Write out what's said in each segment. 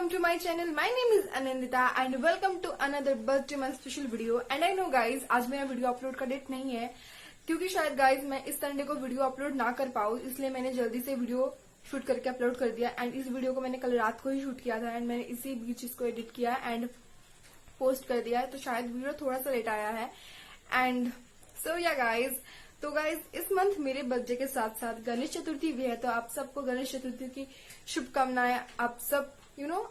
welcome to my channel. My name is Anindita and welcome to another birthday month special video. And I know guys, आज मेरा video upload का date नहीं है क्योंकि शायद guys मैं इस संडे को वीडियो अपलोड ना कर पाऊँ, इसलिए मैंने जल्दी से वीडियो शूट करके अपलोड कर दिया। एंड इस वीडियो को मैंने कल रात को ही शूट किया था एंड मैंने इसी बीच इसको एडिट किया एंड पोस्ट कर दिया, तो शायद वीडियो थोड़ा सा लेट आया है। एंड सो या गाइज, तो गाइज इस मंथ मेरे बर्थडे के साथ साथ गणेश चतुर्थी भी है, तो आप सबको गणेश चतुर्थी की शुभकामनाएं। आप सब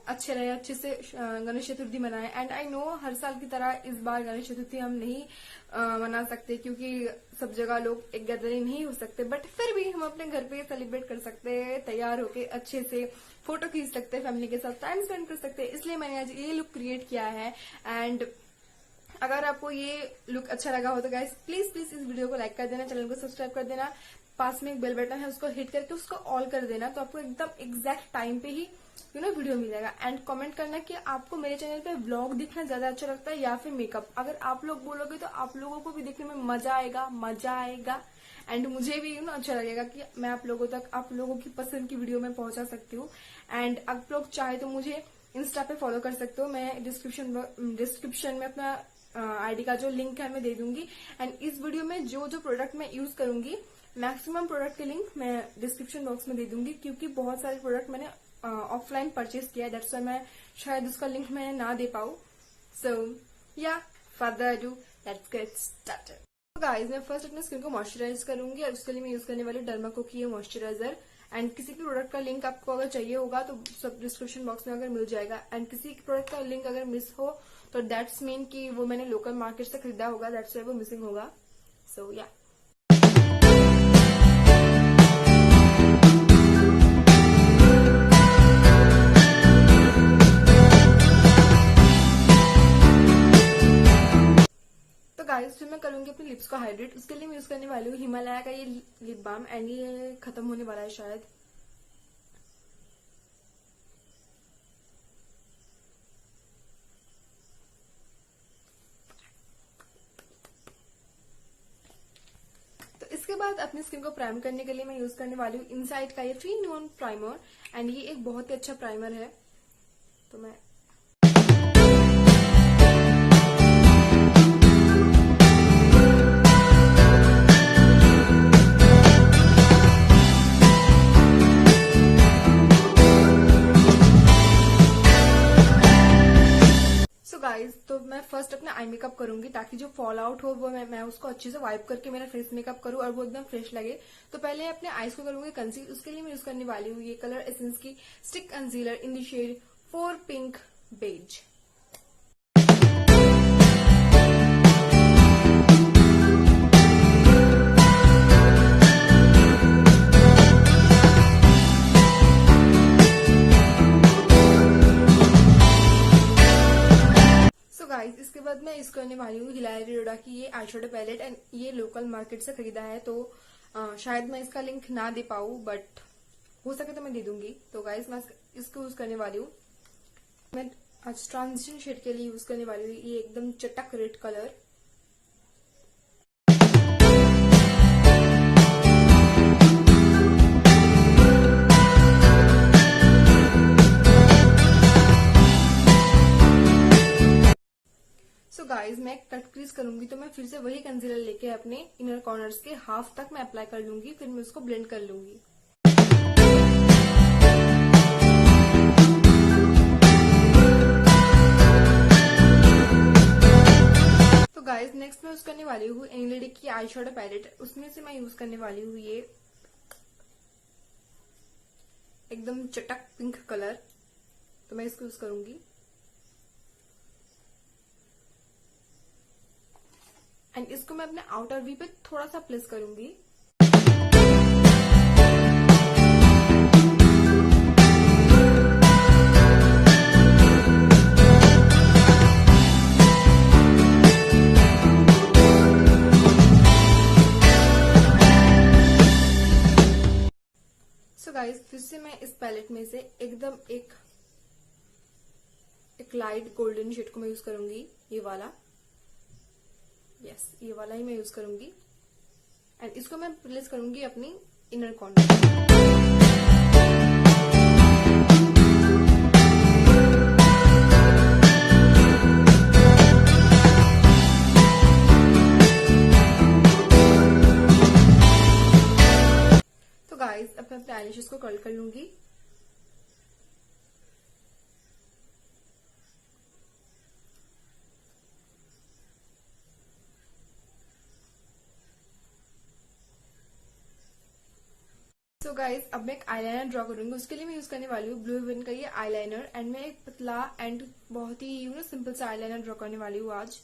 अच्छे रहे, अच्छे से गणेश चतुर्थी मनाएं। एंड आई नो हर साल की तरह इस बार गणेश चतुर्थी हम नहीं मना सकते क्योंकि सब जगह लोग एक गैदरिंग नहीं हो सकते, बट फिर भी हम अपने घर पे सेलिब्रेट कर सकते हैं, तैयार होके अच्छे से फोटो खींच सकते हैं, फैमिली के साथ टाइम स्पेंड कर सकते हैं। इसलिए मैंने आज ये लुक क्रिएट किया है। एंड अगर आपको ये लुक अच्छा लगा हो तो गाइस प्लीज इस वीडियो को लाइक कर देना, चैनल को सब्सक्राइब कर देना, पास में एक बेल बटन है उसको हिट करके उसको ऑल कर देना, तो आपको एकदम एग्जैक्ट टाइम पे ही वीडियो मिल जाएगा। एंड कमेंट करना कि आपको मेरे चैनल पे व्लॉग देखना ज्यादा अच्छा लगता है या फिर मेकअप। अगर आप लोग बोलोगे तो आप लोगों को भी देखने में मजा आएगा एंड मुझे भी अच्छा लगेगा कि मैं आप लोगों तक आप लोगों की पसंद की वीडियो में पहुंचा सकती हूँ। एंड आप लोग चाहे तो मुझे इंस्टा पे फॉलो कर सकते हो, मैं डिस्क्रिप्शन में अपना आईडी का जो लिंक है मैं दे दूंगी। एंड इस वीडियो में जो प्रोडक्ट मैं यूज करूंगी, मैक्सिमम प्रोडक्ट के लिंक मैं डिस्क्रिप्शन बॉक्स में दे दूंगी क्योंकि बहुत सारे प्रोडक्ट मैंने ऑफलाइन परचेज किया है, दैट्स व्हाई मैं शायद उसका लिंक मैं ना दे पाऊँ। सो या further do let's get started. तो गाइस मैं फर्स्ट अपने स्किन को मॉइस्चराइज करूंगी और उसके लिए मैं यूज करने वाली डर्माको की ये मॉइस्चराइजर। एंड किसी भी प्रोडक्ट का लिंक आपको अगर चाहिए होगा तो सब डिस्क्रिप्शन बॉक्स में अगर मिल जाएगा। एंड किसी प्रोडक्ट का लिंक अगर मिस हो तो दैट्स मीन कि वो मैंने लोकल मार्केट से खरीदा होगा, दैट्स व्हाई वो मिसिंग होगा। सो या गाइस फिर मैं करूंगी अपने लिप्स को हाइड्रेट। उसके लिए मैं यूज करने वाली हूँ हिमालय का ये लिप बाम एंड ये खत्म होने वाला है शायद। तो इसके बाद अपनी स्किन को प्राइम करने के लिए मैं यूज करने वाली हूँ इनसाइड का ये 3-in-1 प्राइमर। एंड ये एक बहुत ही अच्छा प्राइमर है, तो मैं गाइस तो मैं फर्स्ट अपना आई मेकअप करूंगी ताकि जो फॉल आउट हो वो मैं उसको अच्छे से वाइप करके मेरा फेस मेकअप करूं और वो एकदम फ्रेश लगे। तो पहले अपने आईज को करूंगी कंसील। उसके लिए मैं यूज करने वाली हूँ ये कलर एसेंस की stick concealer in the shade 4 pink beige. Guys इसके बाद मैं यूज करने वाली हूँ हिलारी रोहदा की ये आईशैडो पैलेट। एंड ये लोकल मार्केट से खरीदा है, तो शायद मैं इसका लिंक ना दे पाऊँ, बट हो सके तो मैं दे दूंगी। तो गाइस मैं इसको यूज करने वाली हूँ। मैं आज ट्रांजिशन शेड के लिए यूज करने वाली हूँ ये एकदम चटक रेड कलर। तो गाइज मैं कट क्रीज करूंगी, तो मैं फिर से वही कंसीलर लेके अपने इनर कॉर्नर्स के हाफ तक मैं अप्लाई कर लूंगी, फिर मैं उसको ब्लेंड कर लूंगी। तो गाइज नेक्स्ट मैं यूज करने वाली हूँ एनीलेडी की आईशैडो पैलेट। उसमें से मैं यूज करने वाली हूँ ये एकदम चटक पिंक कलर, तो मैं इसको यूज करूंगी। एंड इसको मैं अपने आउटर वी पे थोड़ा सा प्लेस करूंगी। सो गाइस फिर से मैं इस पैलेट में से एकदम एक लाइट गोल्डन शेड को मैं यूज करूंगी, ये वाला। यस ये वाला ही मैं यूज करूंगी। एंड इसको मैं प्लेस करूंगी अपनी इनर कॉर्नर। मैं अपने आईलैशेस को कर्ल कर लूंगी। सो गाइज, अब मैं एक आईलाइनर ड्रॉ करूंगी। उसके लिए मैं यूज करने वाली हूँ ब्लू हेवन का ये आईलाइनर, एंड मैं एक पतला एंड बहुत ही सिंपल सा आईलाइनर ड्रॉ करने वाली हूँ आज।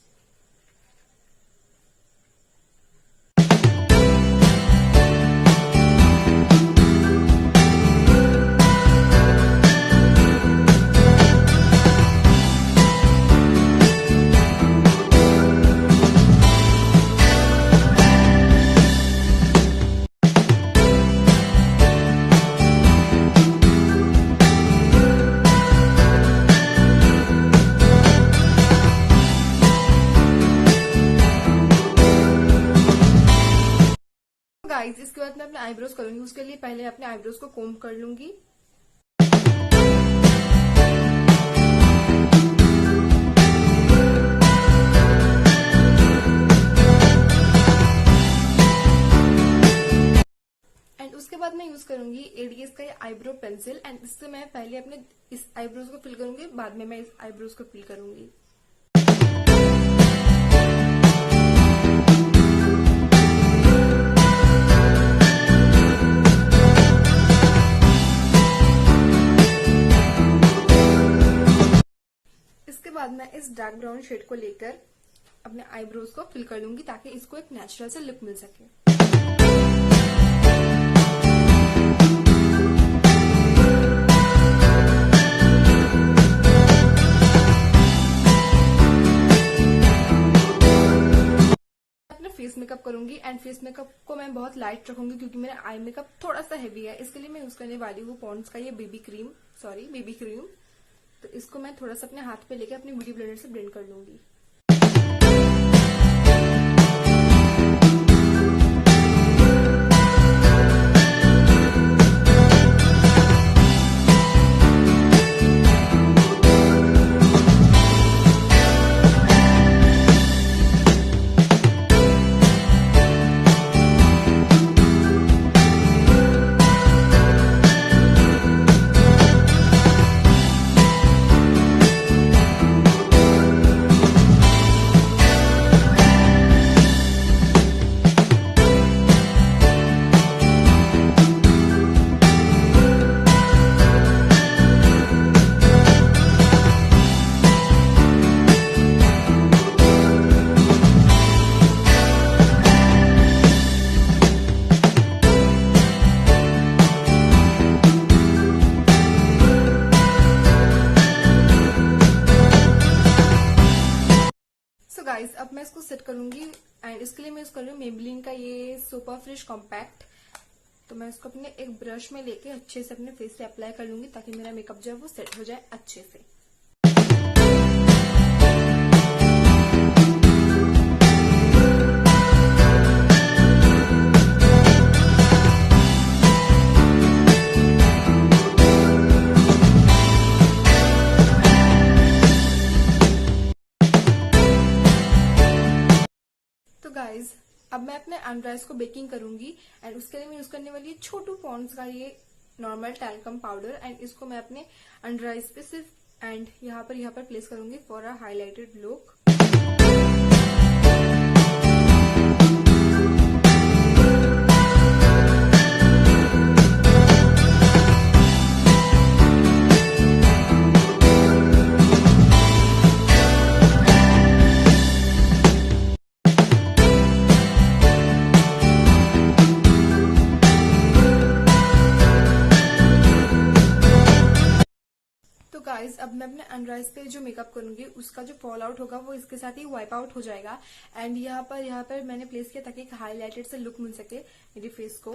गाइस, इसके बाद मैं अपने आईब्रोज करूंगी। उसके लिए पहले अपने आईब्रोज को कोम्ब कर लूंगी। एंड उसके बाद मैं यूज करूंगी एडीएस का ये आईब्रो पेंसिल, एंड इससे मैं पहले अपने इस आईब्रोज को फिल करूंगी, बाद में मैं इस आईब्रोज को फिल करूंगी। बाद मैं इस डार्क ब्राउन शेड को लेकर अपने आईब्रोज को फिल कर लूंगी ताकि इसको एक नेचुरल से लुक मिल सके। अपने फेस मेकअप करूंगी, एंड फेस मेकअप को मैं बहुत लाइट रखूंगी क्योंकि मेरा आई मेकअप थोड़ा सा हैवी है। इसके लिए मैं यूज करने वाली हूँ पॉन्ड्स का ये बेबी क्रीम। तो इसको मैं थोड़ा सा अपने हाथ पे लेके अपनी ब्यूटी ब्लेंडर से ब्लेंड कर लूंगी। गाइस, अब मैं इसको सेट करूंगी, एंड इसके लिए मैं यूज कर रही हूँ मेबेलिन का ये सुपर फ्रेश कॉम्पैक्ट। तो मैं इसको अपने एक ब्रश में लेके अच्छे से अपने फेस पे अप्लाई कर लूंगी ताकि मेरा मेकअप जो है वो सेट हो जाए अच्छे से। गाइज, अब मैं अपने अंडर आइज को बेकिंग करूंगी, एंड उसके लिए मैं यूज करने वाली छोटू पॉन्ड्स का ये नॉर्मल टैल्कम पाउडर, एंड इसको मैं अपने अंडर आइज पे सिर्फ एंड यहाँ पर प्लेस करूंगी for a highlighted look. Guys, अब मैं अपने अंडर आइज पे जो मेकअप करूंगी उसका जो फॉल आउट होगा वो इसके साथ ही वाइप आउट हो जाएगा, एंड यहाँ पर मैंने प्लेस किया ताकि एक हाईलाइटेड से लुक मिल सके मेरी फेस को।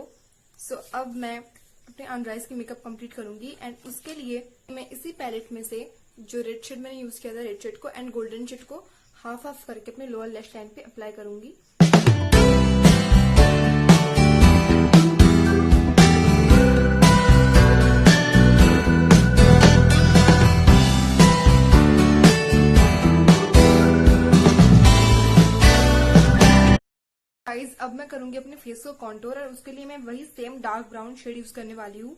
सो अब मैं अपने अंडर आइज की मेकअप कंप्लीट करूंगी, एंड उसके लिए मैं इसी पैलेट में से जो रेड शेड मैंने यूज किया था, रेड शेड को एंड गोल्डन शेड को हाफ हाफ करके अपने लोअर लैश लाइन पे अप्लाई करूंगी। गाइज, अब मैं करूंगी अपने फेस को कॉन्टोर, और उसके लिए मैं वही same dark brown shade use करने वाली हूँ।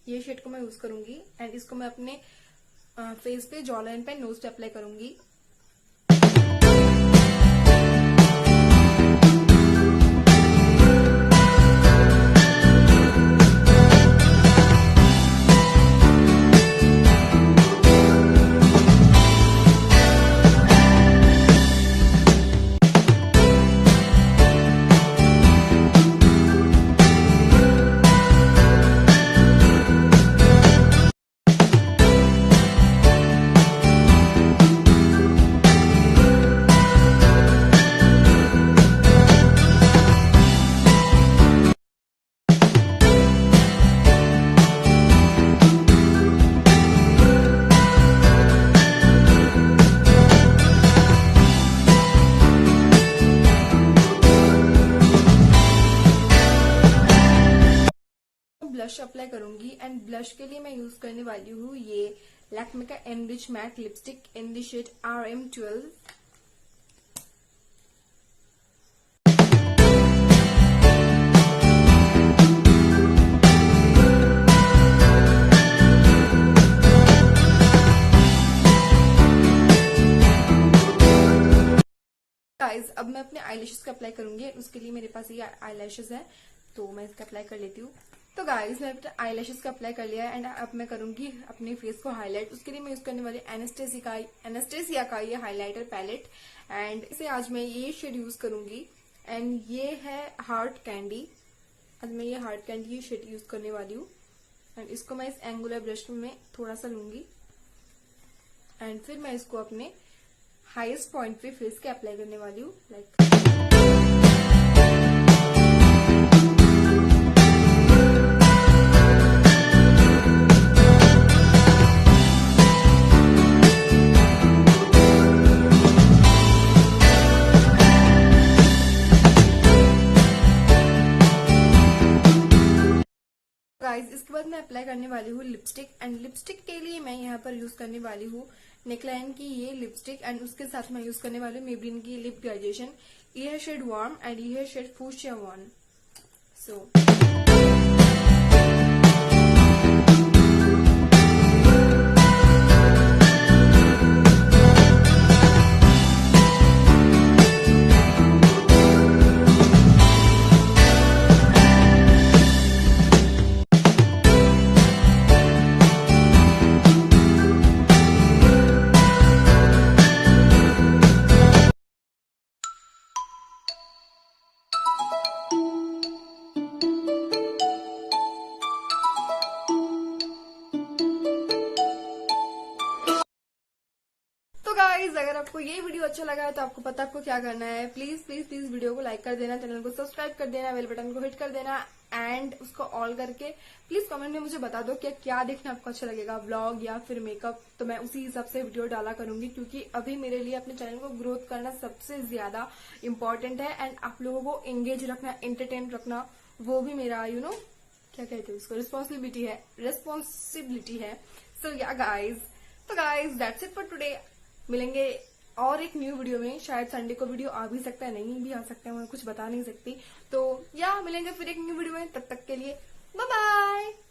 ये शेड को मैं यूज करूंगी एंड इसको मैं अपने फेस पे, जॉ लाइन पे, नोज पे अप्लाई करूंगी। ब्लश अप्लाई करूंगी एंड ब्लश के लिए मैं यूज करने वाली हूँ ये लैक्मे का enrich matte lipstick in the shade RM12। Guys अब मैं अपने आईलैशेस को अप्लाई करूंगी। उसके लिए मेरे पास ये आईलैशेस है तो मैं इसका अप्लाई कर लेती हूँ। तो गाइस मैं अपने आईलैशेस का अप्लाई कर लिया है एंड अब मैं करूंगी अपने फेस को हाईलाइट। उसके लिए मैं यूज करने वाली एनास्टेसिया का ये हाइलाइटर पैलेट एंड इसे आज मैं ये शेड यूज करूंगी एंड ये है हार्ट कैंडी। आज मैं ये हार्ट कैंडी ये शेड यूज करने वाली हूँ एंड इसको मैं इस एंगुलर ब्रश में थोड़ा सा लूंगी एंड फिर मैं इसको अपने हाईएस्ट पॉइंट पे फेस के अप्लाई करने वाली हूँ गाइस इसके बाद मैं अप्लाई करने वाली हूँ लिपस्टिक एंड लिपस्टिक के लिए मैं यहाँ पर यूज करने वाली हूँ नेकलाइन की ये लिपस्टिक एंड उसके साथ मैं यूज करने वाली हूँ मेबेलिन की लिप ग्रेजुएशन। ये है शेड वार्म एंड ये है शेड फूशिया 1। सो गाइस अगर आपको ये वीडियो अच्छा लगा है तो आपको पता आपको क्या करना है। प्लीज प्लीज प्लीज वीडियो को लाइक कर देना, चैनल को सब्सक्राइब कर देना, बेल बटन को हिट कर देना एंड उसको ऑल करके प्लीज कमेंट में मुझे बता दो कि क्या देखना आपको अच्छा लगेगा, व्लॉग या फिर मेकअप। तो मैं उसी हिसाब से वीडियो डाला करूंगी क्योंकि अभी मेरे लिए अपने चैनल को ग्रोथ करना सबसे ज्यादा इम्पोर्टेंट है एंड आप लोगों को एंगेज रखना, एंटरटेन रखना, वो भी मेरा क्या कहते हैं उसको, रिस्पॉन्सिबिलिटी है। सो या गाइज, तो guys that's it for today. मिलेंगे और एक न्यू वीडियो में। शायद संडे को वीडियो आ भी सकता है, नहीं भी आ सकता है, मैं कुछ बता नहीं सकती। तो या मिलेंगे फिर एक न्यू वीडियो में, तब तक के लिए बाय बाय।